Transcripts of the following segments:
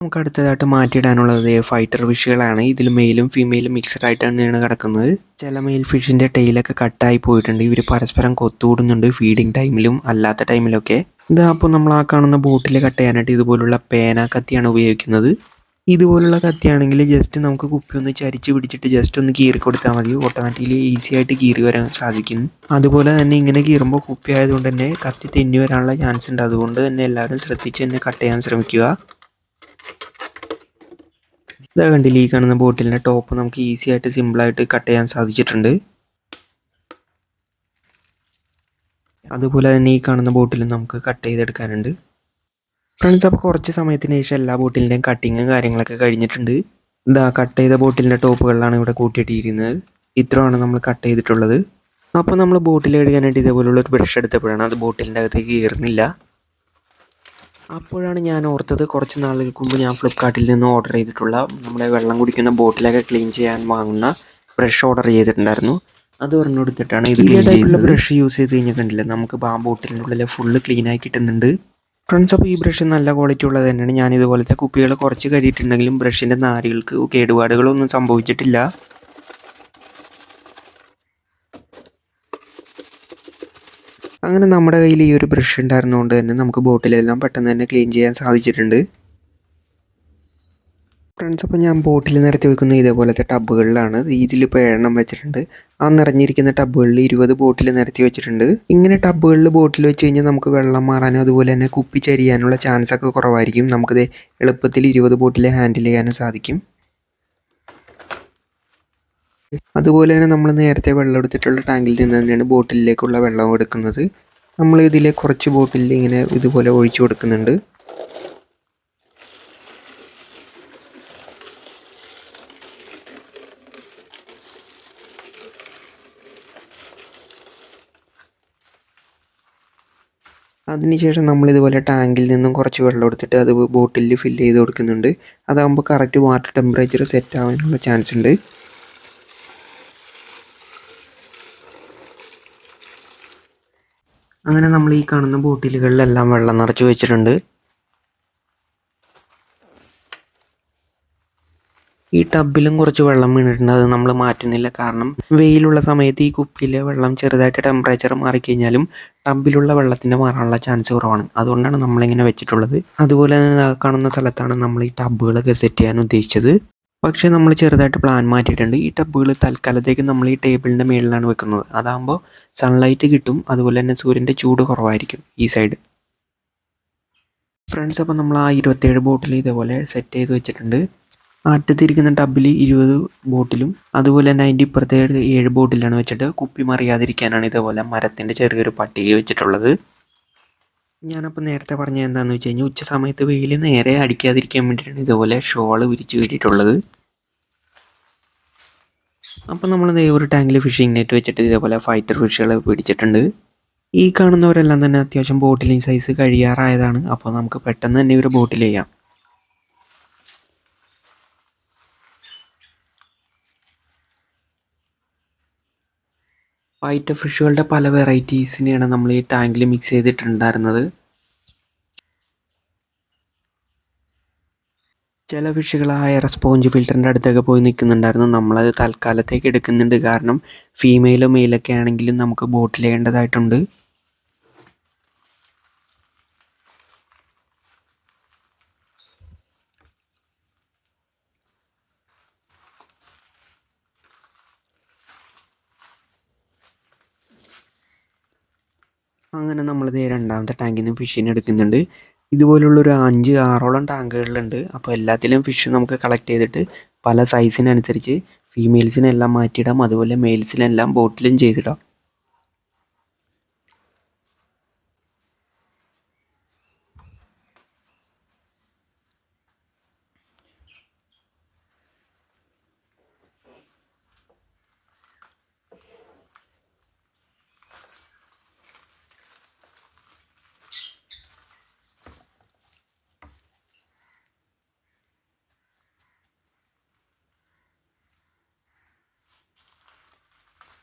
നമുക്ക് അടുത്തതായിട്ട് മാറ്റിയിടാനുള്ളത് ഫൈറ്റർ ഫിഷുകളാണ്. ഇതിൽ മെയിലും ഫീമെയിലും മിക്സഡ് ആയിട്ട് തന്നെയാണ് കിടക്കുന്നത്. ചില മെയിൽ ഫിഷിൻ്റെ ടെയിലൊക്കെ കട്ടായി പോയിട്ടുണ്ട്. ഇവർ പരസ്പരം കൊത്തുകൂടുന്നുണ്ട് ഫീഡിങ് ടൈമിലും അല്ലാത്ത ടൈമിലൊക്കെ. ഇതാ അപ്പോൾ നമ്മൾ ആ കാണുന്ന ബോട്ടിൽ കട്ട് ചെയ്യാനായിട്ട് ഇതുപോലുള്ള പേന കത്തിയാണ് ഉപയോഗിക്കുന്നത്. ഇതുപോലുള്ള കത്തിയാണെങ്കിൽ ജസ്റ്റ് നമുക്ക് കുപ്പി ഒന്ന് ചരിച്ച് പിടിച്ചിട്ട് ജസ്റ്റ് ഒന്ന് കീറി കൊടുത്താൽ മതി. ഓട്ടോമാറ്റിക്കലി ഈസി ആയിട്ട് കീറി വരാൻ സാധിക്കും. അതുപോലെ തന്നെ ഇങ്ങനെ കീറുമ്പോൾ കുപ്പി ആയതുകൊണ്ട് തന്നെ കത്തി തെന്നി വരാനുള്ള ചാൻസ് ഉണ്ട്. അതുകൊണ്ട് തന്നെ എല്ലാവരും ശ്രദ്ധിച്ച് തന്നെ കട്ട് ചെയ്യാൻ ശ്രമിക്കുക. ഇതാ കണ്ടില്ല, ഈ കാണുന്ന ബോട്ടിലിൻ്റെ ടോപ്പ് നമുക്ക് ഈസി ആയിട്ട് സിമ്പിളായിട്ട് കട്ട് ചെയ്യാൻ സാധിച്ചിട്ടുണ്ട്. അതുപോലെ തന്നെ ഈ കാണുന്ന ബോട്ടിലും നമുക്ക് കട്ട് ചെയ്തെടുക്കാനുണ്ട്. ഫ്രണ്ട്സ്, അപ്പോൾ കുറച്ച് സമയത്തിന് ശേഷം എല്ലാ ബോട്ടിലിൻ്റെയും കട്ടിങ്ങും കാര്യങ്ങളൊക്കെ കഴിഞ്ഞിട്ടുണ്ട്. ഇതാ കട്ട് ചെയ്ത ബോട്ടിലിൻ്റെ ടോപ്പുകളിലാണ് ഇവിടെ കൂട്ടിയിട്ടിരിക്കുന്നത്. ഇത്രയാണ് നമ്മൾ കട്ട് ചെയ്തിട്ടുള്ളത്. അപ്പോൾ നമ്മൾ ബോട്ടിൽ കഴുകാനായിട്ട് ഇതേപോലുള്ള ഒരു ബ്രഷ് എടുത്തപ്പോഴാണ് അത് ബോട്ടിലിൻ്റെ അകത്തേക്ക് കയറുന്നില്ല. അപ്പോഴാണ് ഞാൻ ഓർത്തത്, കുറച്ച് നാളുകൾക്ക് മുമ്പ് ഞാൻ ഫ്ലിപ്കാർട്ടിൽ നിന്ന് ഓർഡർ ചെയ്തിട്ടുള്ള നമ്മുടെ വെള്ളം കുടിക്കുന്ന ബോട്ടിലൊക്കെ ക്ലീൻ ചെയ്യാൻ വാങ്ങുന്ന ബ്രഷ് ഓർഡർ ചെയ്തിട്ടുണ്ടായിരുന്നു. അത് ഒരെണ്ണെടുത്തിട്ടാണ് ഇത് ക്ലീൻ ചെയ്തിട്ടുള്ള ബ്രഷ് യൂസ് ചെയ്ത് കഴിഞ്ഞാൽ കണ്ടില്ല, നമുക്ക് ആ ബോട്ടിലിൻ്റെ ഉള്ളിൽ ഫുള്ള് ക്ലീനായി കിട്ടുന്നുണ്ട്. ഫ്രണ്ട്സ്, അപ്പോൾ ഈ ബ്രഷ് നല്ല ക്വാളിറ്റി ഉള്ളത് തന്നെയാണ്. ഞാൻ ഇതുപോലത്തെ കുപ്പികൾ കുറച്ച് കഴുകിയിട്ടുണ്ടെങ്കിലും ബ്രഷിൻ്റെ നാരുകൾക്ക് കേടുപാടുകളൊന്നും സംഭവിച്ചിട്ടില്ല. അങ്ങനെ നമ്മുടെ കയ്യിൽ ഈ ഒരു ബ്രഷ് ഉണ്ടായിരുന്നതുകൊണ്ട് തന്നെ നമുക്ക് ബോട്ടിലെല്ലാം പെട്ടെന്ന് തന്നെ ക്ലീൻ ചെയ്യാൻ സാധിച്ചിട്ടുണ്ട്. ഫ്രണ്ട്സ്, അപ്പോൾ ഞാൻ ബോട്ടിൽ നിരത്തി വെക്കുന്ന ഇതേപോലത്തെ ടബുകളിലാണ്. ഇതിലിപ്പോൾ 7 വെച്ചിട്ടുണ്ട്. ആ നിറഞ്ഞിരിക്കുന്ന ടബുകളിൽ 20 ബോട്ടിൽ നിരത്തി വെച്ചിട്ടുണ്ട്. ഇങ്ങനെ ടബുകളിൽ ബോട്ടിൽ വെച്ച് കഴിഞ്ഞാൽ നമുക്ക് വെള്ളം മാറാനും അതുപോലെ തന്നെ കുപ്പി ചരിയാനുള്ള ചാൻസ് ഒക്കെ കുറവായിരിക്കും. നമുക്കിത് എളുപ്പത്തിൽ 20 ബോട്ടിൽ ഹാൻഡിൽ ചെയ്യാനും സാധിക്കും. അതുപോലെ തന്നെ നമ്മൾ നേരത്തെ വെള്ളം എടുത്തിട്ടുള്ള ടാങ്കിൽ നിന്ന് തന്നെയാണ് ബോട്ടിലേക്കുള്ള വെള്ളം എടുക്കുന്നത്. നമ്മൾ ഇതിലെ കുറച്ച് ബോട്ടിൽ ഇങ്ങനെ ഇതുപോലെ ഒഴിച്ചു കൊടുക്കുന്നുണ്ട്. അതിനുശേഷം നമ്മളിതുപോലെ ടാങ്കിൽ നിന്നും കുറച്ച് വെള്ളം എടുത്തിട്ട് അത് ബോട്ടിലിൽ ഫില്ല് ചെയ്ത് കൊടുക്കുന്നുണ്ട്. അതാകുമ്പോൾ കറക്റ്റ് വാട്ടർ ടെമ്പറേച്ചർ സെറ്റ് ആവാനുള്ള ചാൻസ് ഉണ്ട്. അങ്ങനെ നമ്മൾ ഈ കാണുന്ന ബോട്ടിലുകളിലെല്ലാം വെള്ളം നിറച്ച് വെച്ചിട്ടുണ്ട്. ഈ ടബിലും കുറച്ച് വെള്ളം വീണിട്ടുണ്ട്. അത് നമ്മൾ മാറ്റുന്നില്ല, കാരണം വെയിലുള്ള സമയത്ത് ഈ കുപ്പിയിലെ വെള്ളം ചെറുതായിട്ട് ടെമ്പറേച്ചർ മാറിക്കഴിഞ്ഞാലും ടബിലുള്ള വെള്ളത്തിൻ്റെ മാറാനുള്ള ചാൻസ് കുറവാണ്. അതുകൊണ്ടാണ് നമ്മളിങ്ങനെ വെച്ചിട്ടുള്ളത്. അതുപോലെ തന്നെ കാണുന്ന സ്ഥലത്താണ് നമ്മൾ ഈ ടബുകളൊക്കെ സെറ്റ് ചെയ്യാൻ ഉദ്ദേശിച്ചത്. പക്ഷേ നമ്മൾ ചെറുതായിട്ട് പ്ലാൻ മാറ്റിയിട്ടുണ്ട്. ഈ ടബുകൾ തൽക്കാലത്തേക്ക് നമ്മൾ ഈ ടേബിളിൻ്റെ മുകളിലാണ് വെക്കുന്നത്. അതാകുമ്പോൾ സൺലൈറ്റ് കിട്ടും, അതുപോലെ തന്നെ സൂര്യൻ്റെ ചൂട് കുറവായിരിക്കും ഈ സൈഡ്. ഫ്രണ്ട്സ്, അപ്പോൾ നമ്മൾ ആ 27 ബോട്ടിൽ ഇതേപോലെ സെറ്റ് ചെയ്ത് വെച്ചിട്ടുണ്ട്. അറ്റത്തിരിക്കുന്ന ടബിൽ 20 ബോട്ടിലും അതുപോലെ തന്നെ അതിൻ്റെ ഇപ്പുറത്തെ 7 ബോട്ടിലാണ് വെച്ചിട്ട് കുപ്പി മറിയാതിരിക്കാനാണ് ഇതേപോലെ മരത്തിൻ്റെ ചെറിയൊരു പട്ടിക വെച്ചിട്ടുള്ളത്. ഞാനപ്പോൾ നേരത്തെ പറഞ്ഞത് എന്താണെന്ന് വെച്ച് കഴിഞ്ഞാൽ, ഉച്ച സമയത്ത് വെയിൽ നേരെ അടിക്കാതിരിക്കാൻ വേണ്ടിയിട്ടാണ് ഇതുപോലെ ഷോള് വിരിച്ച് കെട്ടിയിട്ടുള്ളത്. അപ്പോൾ നമ്മൾ ഒരു ടാങ്കിൽ ഫിഷിംഗ് നെറ്റ് വെച്ചിട്ട് ഇതേപോലെ ഫൈറ്റർ ഫിഷുകളെ പിടിച്ചിട്ടുണ്ട്. ഈ കാണുന്നവരെല്ലാം തന്നെ അത്യാവശ്യം ബോട്ടിലിംഗ് സൈസ് കഴിയാറായതാണ്. അപ്പോൾ നമുക്ക് പെട്ടെന്ന് തന്നെ ഒരു ബോട്ടിൽ ചെയ്യാം. ഫൈറ്റർ ഫിഷുകളുടെ പല വെറൈറ്റീസിനെയാണ് നമ്മൾ ഈ ടാങ്കിൽ മിക്സ് ചെയ്തിട്ടുണ്ടായിരുന്നത്. ചില ഫിഷുകൾ ആ എയർ സ്പോഞ്ച് ഫിൽറ്ററിൻ്റെ അടുത്തൊക്കെ പോയി നിൽക്കുന്നുണ്ടായിരുന്നു. നമ്മളത് തൽക്കാലത്തേക്ക് എടുക്കുന്നുണ്ട്, കാരണം ഫീമെയിലോ മെയിലൊക്കെ ആണെങ്കിലും നമുക്ക് ബോട്ടിൽ ചെയ്യേണ്ടതായിട്ടുണ്ട്. അങ്ങനെ നമ്മളിത് രണ്ടാമത്തെ ടാങ്കിൽ നിന്ന് ഫിഷിനെ എടുക്കുന്നുണ്ട്. ഇതുപോലുള്ളൊരു 5-6ഓളം ടാങ്കുകളിലുണ്ട്. അപ്പോൾ എല്ലാത്തിലും ഫിഷ് നമുക്ക് കളക്ട് ചെയ്തിട്ട് പല സൈസിനനുസരിച്ച് ഫീമെയിൽസിനെല്ലാം മാറ്റിയിടാം, അതുപോലെ മെയിൽസിനെല്ലാം ബോട്ടിലും ചെയ്തിടാം.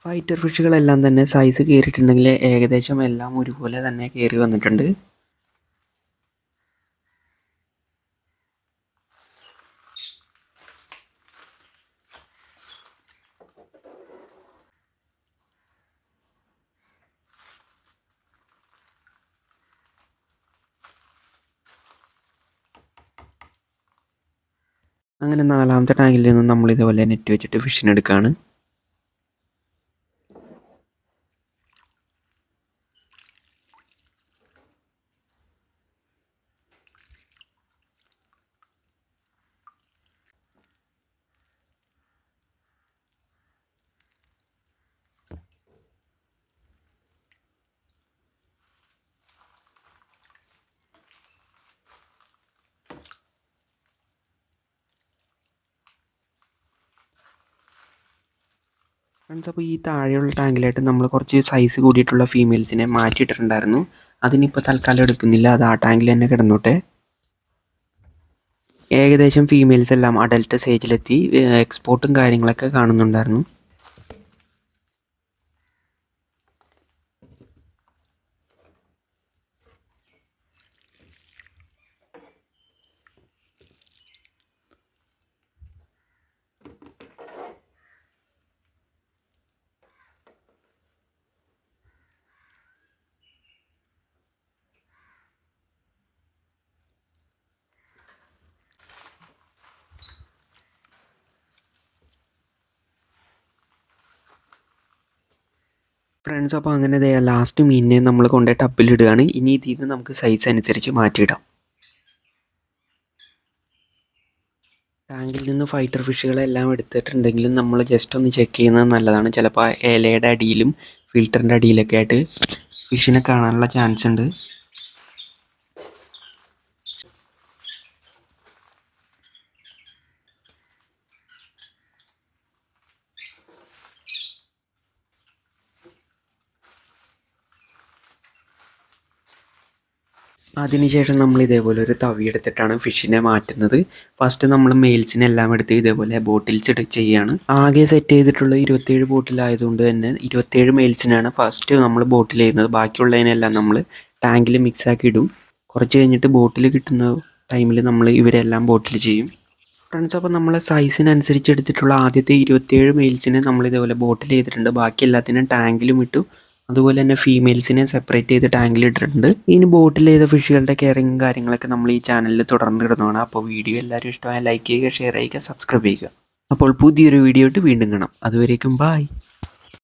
ഫൈറ്റർ ഫിഷുകളെല്ലാം തന്നെ സൈസ് കയറിയിട്ടുണ്ടെങ്കിൽ ഏകദേശം എല്ലാം ഒരുപോലെ തന്നെ കയറി വന്നിട്ടുണ്ട്. അങ്ങനെ 4ാമത്തെ ടാങ്കിൽ നിന്ന് നമ്മൾ ഇതേപോലെ നെറ്റ് വെച്ചിട്ട് ഫിഷിനെ എടുക്കുകയാണ്. ഫ്രണ്ട്സ്, അപ്പോൾ ഈ താഴെയുള്ള ടാങ്കിലായിട്ട് നമ്മൾ കുറച്ച് സൈസ് കൂടിയിട്ടുള്ള ഫീമെയിൽസിനെ മാറ്റിയിട്ടിട്ടുണ്ടായിരുന്നു. അതിനിപ്പോൾ തൽക്കാലം എടുക്കുന്നില്ല, അത് ആ ടാങ്കിൽ തന്നെ കിടന്നോട്ടെ. ഏകദേശം ഫീമെയിൽസ് എല്ലാം അഡൽട്ട് സ്റ്റേജിലെത്തി, എക്സ്പോർട്ടും കാര്യങ്ങളൊക്കെ കാണുന്നുണ്ടായിരുന്നു. ഫ്രണ്ട്സ്, അപ്പോൾ അങ്ങനെ ലാസ്റ്റ് മീനിനെ നമ്മൾ കൊണ്ടുപോയി ടപ്പിലിടുകയാണ്. ഇനി ഇതിൽ നിന്ന് നമുക്ക് സൈസ് അനുസരിച്ച് മാറ്റിയിടാം. ടാങ്കിൽ നിന്ന് ഫൈറ്റർ ഫിഷുകളെല്ലാം എടുത്തിട്ടുണ്ടെങ്കിലും നമ്മൾ ജസ്റ്റ് ഒന്ന് ചെക്ക് ചെയ്യുന്നത് നല്ലതാണ്. ചിലപ്പോൾ ഇലയുടെ അടിയിലും ഫിൽറ്ററിൻ്റെ അടിയിലൊക്കെ ആയിട്ട് ഫിഷിനെ കാണാനുള്ള ചാൻസ് ഉണ്ട്. അതിനുശേഷം നമ്മൾ ഇതേപോലെ ഒരു തവി എടുത്തിട്ടാണ് ഫിഷിനെ മാറ്റുന്നത്. ഫസ്റ്റ് നമ്മൾ മെയിൽസിനെ എല്ലാം എടുത്ത് ഇതേപോലെ ബോട്ടിൽസ് ചെയ്യുകയാണ്. ആകെ സെറ്റ് ചെയ്തിട്ടുള്ള 27 ബോട്ടിലായതുകൊണ്ട് തന്നെ 27 മെയിൽസിനാണ് ഫസ്റ്റ് നമ്മൾ ബോട്ടിൽ ചെയ്യുന്നത്. ബാക്കിയുള്ളതിനെല്ലാം നമ്മൾ ടാങ്കിൽ മിക്സാക്കി ഇടും. കുറച്ച് കഴിഞ്ഞിട്ട് ബോട്ടിൽ കിട്ടുന്ന ടൈമിൽ നമ്മൾ ഇവരെല്ലാം ബോട്ടിൽ ചെയ്യും. ഫ്രണ്ട്സ്, അപ്പോൾ നമ്മൾ സൈസിനനുസരിച്ച് എടുത്തിട്ടുള്ള ആദ്യത്തെ 27 മെയിൽസിനെ നമ്മൾ ഇതേപോലെ ബോട്ടിൽ ചെയ്തിട്ടുണ്ട്. ബാക്കി എല്ലാത്തിനും ടാങ്കിലും ഇട്ടു. അതുപോലെ തന്നെ ഫീമെയിൽസിനെ സെപ്പറേറ്റ് ചെയ്ത് ടാങ്കിൽ ഇട്ടിട്ടുണ്ട്. ഇനി ബോട്ടിൽ ചെയ്ത ഫിഷുകളുടെ കെയറിങ് കാര്യങ്ങളൊക്കെ നമ്മൾ ഈ ചാനലിൽ തുടർന്ന് ഇടുന്നതാണ്. അപ്പോൾ വീഡിയോ എല്ലാവരും ഇഷ്ടമായ ലൈക്ക് ചെയ്യുക, ഷെയർ ചെയ്യുക, സബ്സ്ക്രൈബ് ചെയ്യുക. അപ്പോൾ പുതിയൊരു വീഡിയോ ആയിട്ട് വീണ്ടും കാണാം. അതുവരേക്കും ബായ്.